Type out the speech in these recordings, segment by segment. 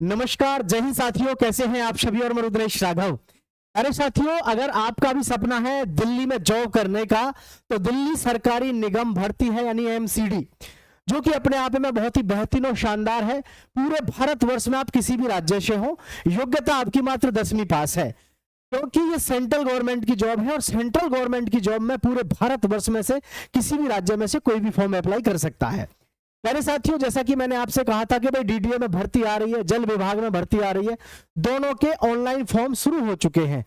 नमस्कार, जय हिंद साथियों, कैसे हैं आप सभी। और मैं रुद्रेश राघव। अरे साथियों, अगर आपका भी सपना है दिल्ली में जॉब करने का, तो दिल्ली सरकारी निगम भर्ती है यानी एमसीडी, जो कि अपने आप में बहुत ही बेहतरीन और शानदार है। पूरे भारतवर्ष में आप किसी भी राज्य से हो, योग्यता आपकी मात्र 10वीं पास है, क्योंकि ये सेंट्रल गवर्नमेंट की जॉब है। और सेंट्रल गवर्नमेंट की जॉब में पूरे भारतवर्ष में से किसी भी राज्य में से कोई भी फॉर्म अप्लाई कर सकता है। मेरे साथियों, जैसा कि मैंने आपसे कहा था कि भाई डीडीए में भर्ती आ रही है, जल विभाग में भर्ती आ रही है, दोनों के ऑनलाइन फॉर्म शुरू हो चुके हैं।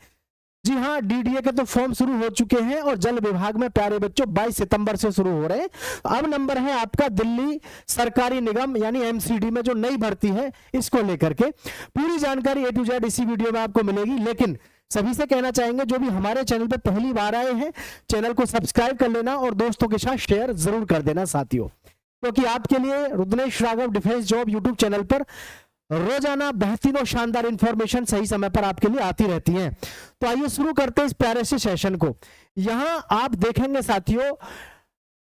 जी हाँ, डीडीए के तो फॉर्म शुरू हो चुके हैं और जल विभाग में प्यारे बच्चों 22 सितंबर से शुरू हो रहे हैं। अब नंबर है आपका दिल्ली सरकारी निगम यानी एमसीडी में जो नई भर्ती है, इसको लेकर के पूरी जानकारी A to Z इसी वीडियो में आपको मिलेगी। लेकिन सभी से कहना चाहेंगे, जो भी हमारे चैनल पे पहली बार आए हैं, चैनल को सब्सक्राइब कर लेना और दोस्तों के साथ शेयर जरूर कर देना साथियों, क्योंकि आपके लिए Rudresh Raghav defence job YouTube channel पर रोजाना बेहतरीन और शानदार इंफॉर्मेशन सही समय पर आपके लिए आती रहती है। तो आइए शुरू करते हैं इस प्यारे से सेशन को। यहां आप देखेंगे साथियों,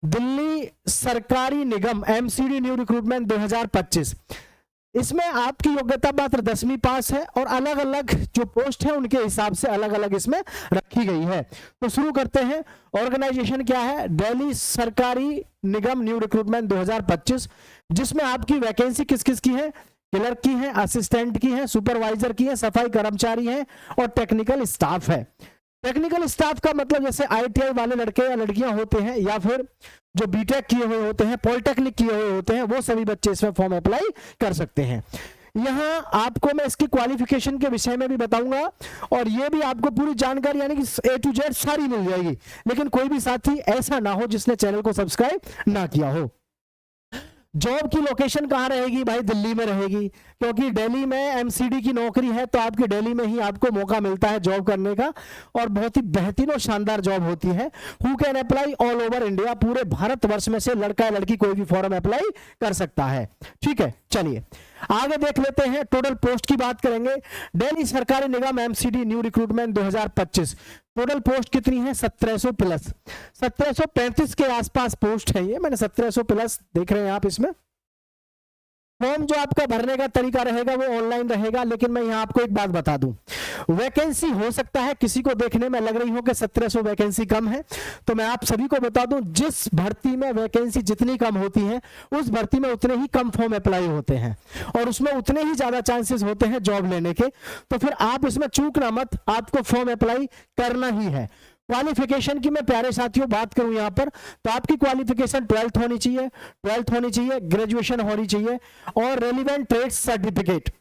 दिल्ली सरकारी निगम एमसीडी न्यू रिक्रूटमेंट 2025, इसमें आपकी योग्यता मात्र 10वीं पास है और अलग अलग जो पोस्ट है उनके हिसाब से अलग अलग इसमें रखी गई है। तो शुरू करते हैं। ऑर्गेनाइजेशन क्या है? दिल्ली सरकारी निगम न्यू रिक्रूटमेंट 2025, जिसमें आपकी वैकेंसी किस किस की है? क्लर्क की है, असिस्टेंट की है, सुपरवाइजर की है, सफाई कर्मचारी है और टेक्निकल स्टाफ है। टेक्निकल स्टाफ का मतलब जैसे आईटीआई वाले लड़के या लड़कियां होते हैं, या फिर जो बीटेक किए हुए होते हैं, पॉलिटेक्निक किए हुए होते हैं, वो सभी बच्चे इसमें फॉर्म अप्लाई कर सकते हैं। यहां आपको मैं इसकी क्वालिफिकेशन के विषय में भी बताऊंगा और ये भी आपको पूरी जानकारी यानी कि A to Z सारी मिल जाएगी। लेकिन कोई भी साथी ऐसा ना हो जिसने चैनल को सब्सक्राइब ना किया हो। जॉब की लोकेशन कहां रहेगी? भाई दिल्ली में रहेगी, क्योंकि दिल्ली में एमसीडी की नौकरी है, तो आपकी दिल्ली में ही आपको मौका मिलता है जॉब करने का और बहुत ही बेहतरीन और शानदार जॉब होती है। Who can apply all over India, पूरे भारतवर्ष में से लड़का या लड़की कोई भी फॉर्म अप्लाई कर सकता है। ठीक है, चलिए आगे देख लेते हैं। टोटल पोस्ट की बात करेंगे। दिल्ली सरकारी निगम MCD new recruitment 2025, total post कितनी है? 1700 प्लस, 1735 के आसपास पोस्ट है ये। मैंने 1700 प्लस देख रहे हैं आप। इसमें फॉर्म जो आपका भरने का तरीका रहेगा वो ऑनलाइन रहेगा। लेकिन मैं यहां आपको एक बात बता दूं, वैकेंसी हो सकता है किसी को देखने में लग रही हो कि 1700 वैकेंसी कम है, तो मैं आप सभी को बता दूं, जिस भर्ती में वैकेंसी जितनी कम होती है, उस भर्ती में उतने ही कम फॉर्म अप्लाई होते हैं और उसमें उतने ही ज्यादा चांसेस होते हैं जॉब लेने के। तो फिर आप इसमें चूकना मत, आपको फॉर्म अप्लाई करना ही है। क्वालिफिकेशन की मैं प्यारे साथियों बात करूं यहां पर, तो आपकी क्वालिफिकेशन 12th होनी चाहिए, 12th होनी चाहिए, ग्रेजुएशन होनी चाहिए और रेलिवेंट ट्रेड सर्टिफिकेट,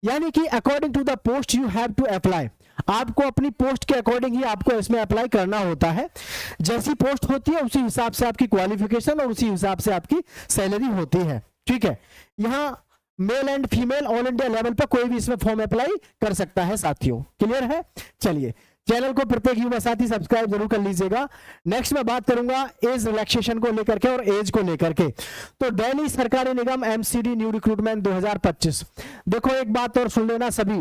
यानी कि according to the post you have to apply. आपको अपनी पोस्ट के अकॉर्डिंग ही आपको इसमें अप्लाई करना होता है। जैसी पोस्ट होती है उसी हिसाब से आपकी क्वालिफिकेशन और उसी हिसाब से आपकी सैलरी होती है। ठीक है, यहां male and female all India level पर कोई भी इसमें फॉर्म अप्लाई कर सकता है साथियों। क्लियर है? चलिए, चैनल को प्रत्येक युवा साथी सब्सक्राइब जरूर कर लीजिएगा। नेक्स्ट मैं बात करूंगा एज रिलैक्सेशन को लेकर के और एज को लेकर के। तो दिल्ली सरकारी निगम एमसीडी न्यू रिक्रूटमेंट 2025, देखो एक बात और सुन लेना सभी,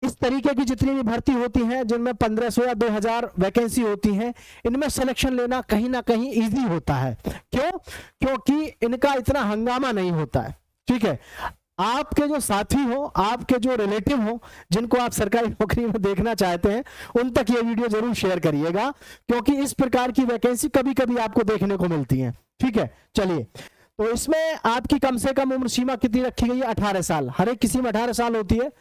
इस तरीके की जितनी भी भर्ती होती हैं जिनमें 1500 या 2000 वैकेंसी होती हैं, इनमें सिलेक्शन लेना कहीं ना कहीं इजी होता है। क्यों? क्योंकि इनका इतना हंगामा नहीं होता है। ठीक है, आपके जो साथी हो, आपके जो रिलेटिव हो, जिनको आप सरकारी नौकरी में देखना चाहते हैं, उन तक ये वीडियो जरूर शेयर करिएगा, क्योंकि इस प्रकार की वैकेंसी कभी कभी आपको देखने को मिलती है। ठीक है, चलिए, तो इसमें आपकी कम से कम उम्र सीमा कितनी रखी गई है? 18 साल। हर एक किसी में 18 साल होती है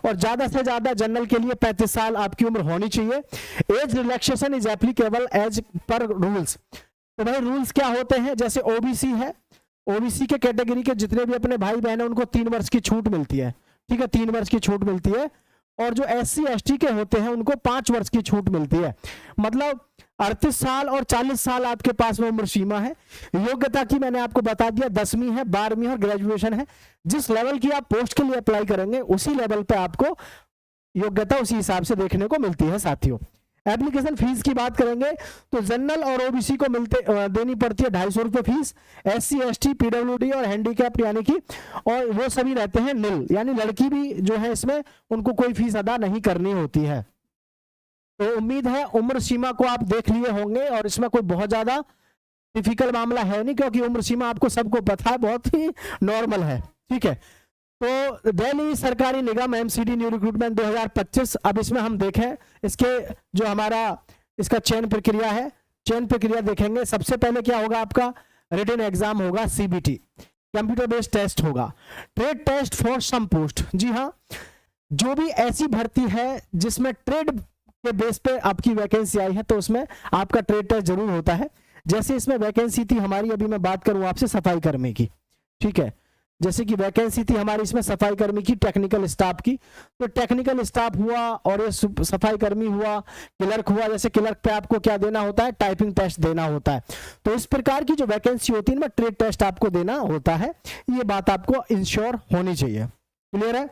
और ज्यादा से ज्यादा जनरल के लिए 35 साल आपकी उम्र होनी चाहिए। Age relaxation is applicable as per rules. तो भाई रूल्स क्या होते हैं? जैसे ओबीसी है, ओबीसी के कैटेगरी के जितने भी अपने भाई बहन है उनको 3 वर्ष की छूट मिलती है। ठीक है, 3 वर्ष की छूट मिलती है। और जो एससी एसटी के होते हैं उनको 5 वर्ष की छूट मिलती है। मतलब 38 साल और 40 साल आपके पास में उम्र सीमा है। योग्यता की मैंने आपको बता दिया, 10वीं है, 12वीं और ग्रेजुएशन है। जिस लेवल की आप पोस्ट के लिए अप्लाई करेंगे उसी लेवल पे आपको योग्यता उसी हिसाब से देखने को मिलती है साथियों। एप्लीकेशन फीस की बात करेंगे तो जनरल और ओबीसी को देनी पड़ती है 250 रुपये फीस। एससी एसटी पीडब्ल्यूडी और हैंडीकैप यानी कि और वो सभी रहते हैं निल, यानी लड़की भी जो है इसमें उनको कोई फीस अदा नहीं करनी होती है। तो उम्मीद है उम्र सीमा को आप देख लिए होंगे और इसमें कोई बहुत ज्यादा डिफिकल्ट मामला है नहीं, क्योंकि उम्र सीमा आपको सबको पता है बहुत ही नॉर्मल है। ठीक है, तो दिल्ली सरकारी निगम एमसीडी न्यू रिक्रूटमेंट 2025, अब इसमें हम देखें इसके जो हमारा इसका चयन प्रक्रिया है, चयन प्रक्रिया देखेंगे। सबसे पहले क्या होगा, आपका रिटन एग्जाम होगा, सीबीटी कंप्यूटर बेस्ड टेस्ट होगा, trade test for some post. जी हाँ, जो भी ऐसी भर्ती है जिसमें ट्रेड के बेस पे आपकी वैकेंसी आई है तो उसमें आपका ट्रेड टेस्ट जरूर होता है। जैसे इसमें वैकेंसी थी हमारी, अभी मैं बात करूं आपसे सफाई कर्मी की, ठीक है, जैसे कि वैकेंसी थी हमारी इसमें सफाई कर्मी की, टेक्निकल स्टाफ की, तो टेक्निकल स्टाफ हुआ और ये सफाई कर्मी हुआ, क्लर्क हुआ। जैसे क्लर्क पे आपको क्या देना होता है, टाइपिंग टेस्ट देना होता है। तो इस प्रकार की जो वैकेंसी होती है ना, ट्रेड टेस्ट आपको देना होता है, ये बात आपको इंश्योर होनी चाहिए। क्लियर है?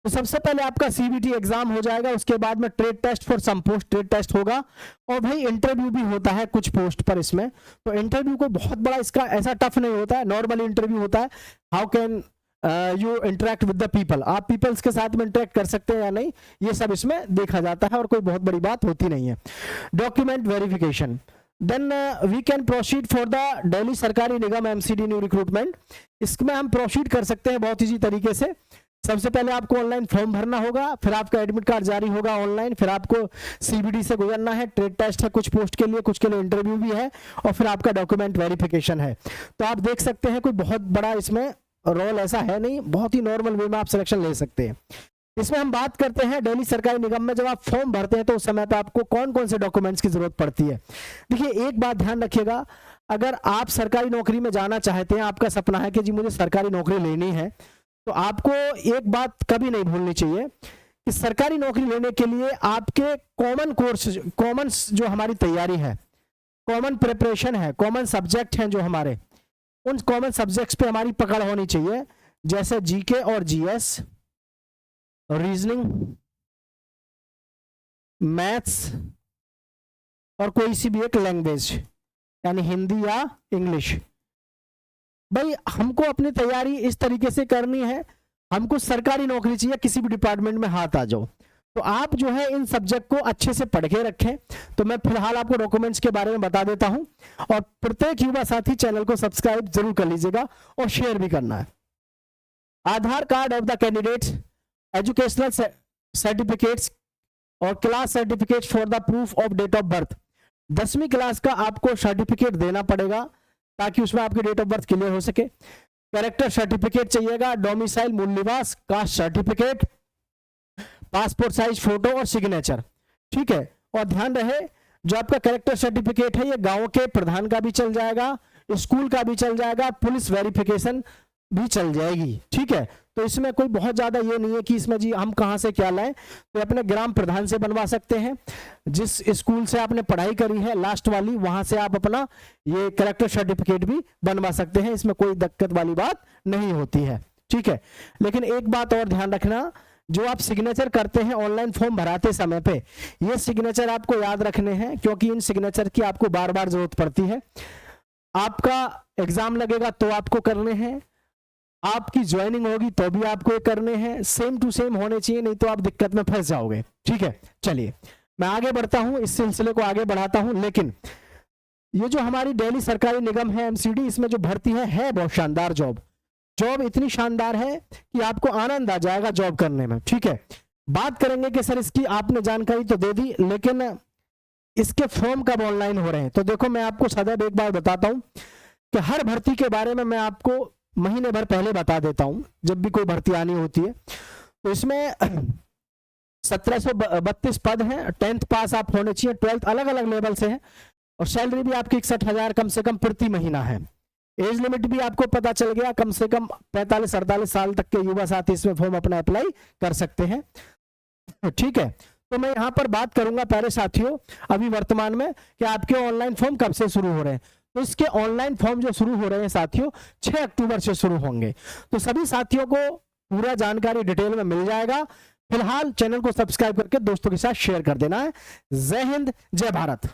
तो सबसे पहले आपका सीबीटी एग्जाम हो जाएगा, उसके बाद में trade test for some post, trade test होगा, और भाई इंटरव्यू भी होता है कुछ पोस्ट पर इसमें। तो इंटरव्यू को बहुत बड़ा इसका ऐसा टफ नहीं होता है, नॉर्मल इंटरव्यू होता है। How can you interact with the people, आप पीपल्स के साथ में इंटरेक्ट कर सकते हैं या नहीं, ये सब इसमें देखा जाता है और कोई बहुत बड़ी बात होती नहीं है। Document verification, then we can proceed for the Delhi सरकारी निगम एमसीडी न्यू रिक्रूटमेंट। इसमें हम प्रोसीड कर सकते हैं बहुत इजी तरीके से। सबसे पहले आपको ऑनलाइन फॉर्म भरना होगा, फिर आपका एडमिट कार्ड जारी होगा ऑनलाइन, फिर आपको सीबीटी से गुजरना है, ट्रेड टेस्ट है कुछ पोस्ट के लिए, कुछ के लिए इंटरव्यू भी है, और फिर आपका डॉक्यूमेंट वेरिफिकेशन है। तो आप देख सकते हैं कोई बहुत बड़ा इसमें रोल ऐसा है नहीं, बहुत ही नॉर्मल वे में आप सिलेक्शन ले सकते हैं। इसमें हम बात करते हैं दिल्ली सरकारी निगम में जब आप फॉर्म भरते हैं तो उस समय पे आपको कौन कौन से डॉक्यूमेंट्स की जरूरत पड़ती है। देखिए एक बात ध्यान रखिएगा, अगर आप सरकारी नौकरी में जाना चाहते हैं, आपका सपना है कि जी मुझे सरकारी नौकरी लेनी है, तो आपको एक बात कभी नहीं भूलनी चाहिए कि सरकारी नौकरी लेने के लिए आपके कॉमन कोर्स, कॉमन जो हमारी तैयारी है, कॉमन प्रिपरेशन है, कॉमन सब्जेक्ट हैं जो हमारे, उन कॉमन सब्जेक्ट्स पे हमारी पकड़ होनी चाहिए। जैसे जीके और जीएस, रीजनिंग, मैथ्स, और कोई सी भी एक लैंग्वेज, यानी हिंदी या इंग्लिश। भाई हमको अपनी तैयारी इस तरीके से करनी है, हमको सरकारी नौकरी चाहिए, किसी भी डिपार्टमेंट में हाथ आ जाओ, तो आप जो है इन सब्जेक्ट को अच्छे से पढ़ के रखें। तो मैं फिलहाल आपको डॉक्यूमेंट्स के बारे में बता देता हूं, और प्रत्येक युवा साथी चैनल को सब्सक्राइब जरूर कर लीजिएगा और शेयर भी करना है। Aadhaar card of the candidates, educational certificates और class certificate for the proof of date of birth. 10वीं क्लास का आपको सर्टिफिकेट देना पड़ेगा ताकि उसमें आपकी डेट ऑफ बर्थ क्लियर हो सके। कैरेक्टर सर्टिफिकेट चाहिएगा, डोमिसाइल मूल निवास, caste certificate, passport size photo और सिग्नेचर, ठीक है। और ध्यान रहे जो आपका कैरेक्टर सर्टिफिकेट है ये गांव के प्रधान का भी चल जाएगा, स्कूल का भी चल जाएगा, पुलिस वेरिफिकेशन भी चल जाएगी, ठीक है। तो इसमें कोई बहुत ज्यादा ये नहीं है कि इसमें जी हम कहां से क्या लाएं, तो अपने ग्राम प्रधान से बनवा सकते हैं, जिस स्कूल से आपने पढ़ाई करी है लास्ट वाली, वहां से आप अपना ये कैरेक्टर सर्टिफिकेट भी बनवा सकते हैं, इसमें कोई दिक्कत वाली बात नहीं होती है, ठीक है। लेकिन एक बात और ध्यान रखना, जो आप सिग्नेचर करते हैं ऑनलाइन फॉर्म भराते समय पे, ये सिग्नेचर आपको याद रखने हैं, क्योंकि इन सिग्नेचर की आपको बार बार जरूरत पड़ती है। आपका एग्जाम लगेगा तो आपको करने हैं, आपकी ज्वाइनिंग होगी तो भी आपको ये करने हैं, सेम टू सेम होने चाहिए, नहीं तो आप दिक्कत में फंस जाओगे, ठीक है। चलिए मैं आगे बढ़ता हूं, इस सिलसिले को आगे बढ़ाता हूं। लेकिन ये जो हमारी दिल्ली सरकारी निगम है एमसीडी, इसमें जो भर्ती है बहुत शानदार जॉब, जॉब इतनी शानदार है कि आपको आनंद आ जाएगा जॉब करने में, ठीक है। बात करेंगे कि सर इसकी आपने जानकारी तो दे दी, लेकिन इसके फॉर्म कब ऑनलाइन हो रहे हैं। तो देखो मैं आपको सदैव एक बार बताता हूं कि हर भर्ती के बारे में मैं आपको महीने भर पहले बता देता हूं, जब भी कोई भर्ती आनी होती है। तो इसमें 1732 पद हैं, 10th पास आप होने चाहिए, 12th अलग अलग लेवल से है, और सैलरी भी आपकी 61,000 कम से कम प्रति महीना है। एज लिमिट भी आपको पता चल गया, कम से कम 45-48 साल तक के युवा साथी इसमें फॉर्म अपना अप्लाई कर सकते हैं, ठीक है। तो मैं यहां पर बात करूंगा प्यारे साथियों अभी वर्तमान में कि आपके ऑनलाइन फॉर्म कब से शुरू हो रहे हैं। तो इसके ऑनलाइन फॉर्म जो शुरू हो रहे हैं साथियों 6 अक्टूबर से शुरू होंगे। तो सभी साथियों को पूरा जानकारी डिटेल में मिल जाएगा। फिलहाल चैनल को सब्सक्राइब करके दोस्तों के साथ शेयर कर देना है। जय हिंद, जय भारत।